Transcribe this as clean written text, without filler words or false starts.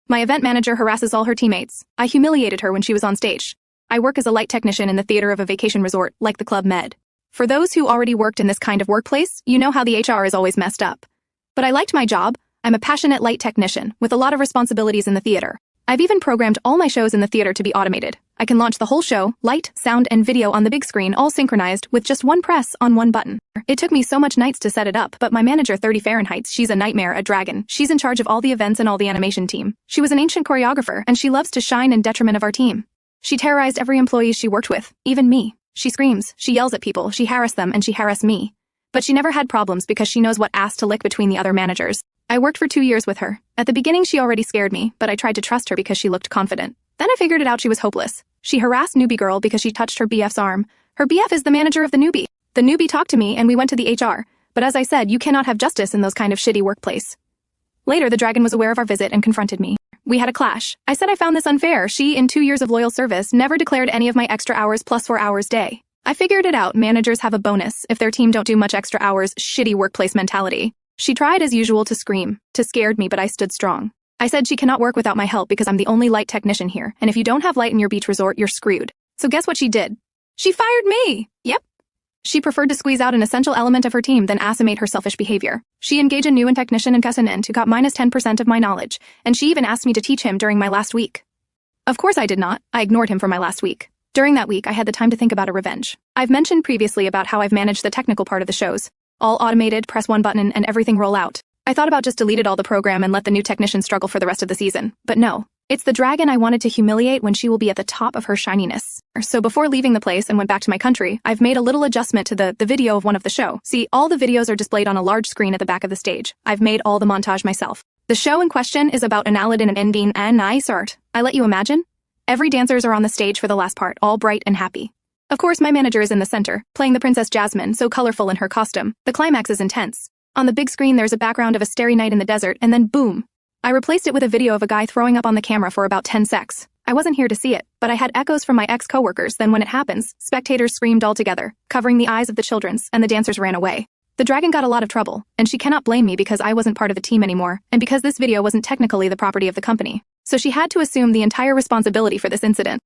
My event manager harasses all her teammates. I humiliated her when she was on stage. I work as a light technician in the theater of a vacation resort, like the Club Med. For those who already worked in this kind of workplace, you know how the HR is always messed up. But I liked my job. I'm a passionate light technician, with a lot of responsibilities in the theater. I've even programmed all my shows in the theater to be automated. I can launch the whole show, light, sound, and video on the big screen, all synchronized, with just one press on one button. It took me so much nights to set it up, but my manager 30 Fahrenheit, she's a nightmare, a dragon. She's in charge of all the events and all the animation team. She was an ancient choreographer, and she loves to shine in detriment of our team. She terrorized every employee she worked with, even me. She screams, she yells at people, she harassed them, and she harassed me. But she never had problems because she knows what ass to lick between the other managers. I worked for 2 years with her. At the beginning she already scared me, but I tried to trust her because she looked confident. Then I figured it out, she was hopeless. She harassed newbie girl because she touched her BF's arm. Her BF is the manager of the newbie. The newbie talked to me and we went to the HR, but as I said, you cannot have justice in those kind of shitty workplace. Later the dragon was aware of our visit and confronted me. We had a clash. I said I found this unfair. She, in 2 years of loyal service, never declared any of my extra hours plus 4 hours day. I figured it out, managers have a bonus if their team don't do much extra hours, shitty workplace mentality. She tried as usual to scream, to scared me, but I stood strong. I said she cannot work without my help because I'm the only light technician here, and if you don't have light in your beach resort, you're screwed. So guess what she did? She fired me! Yep. She preferred to squeeze out an essential element of her team than assimilate her selfish behavior. She engaged a new technician in Kessenent who got minus 10% of my knowledge, and she even asked me to teach him during my last week. Of course I did not. I ignored him for my last week. During that week, I had the time to think about a revenge. I've mentioned previously about how I've managed the technical part of the shows. All automated, press one button, and everything roll out. I thought about just deleted all the program and let the new technician struggle for the rest of the season. But no. It's the dragon I wanted to humiliate when she will be at the top of her shininess. So before leaving the place and went back to my country, I've made a little adjustment to the video of one of the show. See, all the videos are displayed on a large screen at the back of the stage. I've made all the montage myself. The show in question is about an Aladdin and ending and nice art. I let you imagine? Every dancers are on the stage for the last part, all bright and happy. Of course, my manager is in the center, playing the Princess Jasmine, so colorful in her costume. The climax is intense. On the big screen, there's a background of a starry night in the desert, and then boom! I replaced it with a video of a guy throwing up on the camera for about 10 secs. I wasn't here to see it, but I had echoes from my ex-coworkers. Then when it happens, spectators screamed all together, covering the eyes of the children's, and the dancers ran away. The dragon got a lot of trouble, and she cannot blame me because I wasn't part of the team anymore, and because this video wasn't technically the property of the company. So she had to assume the entire responsibility for this incident.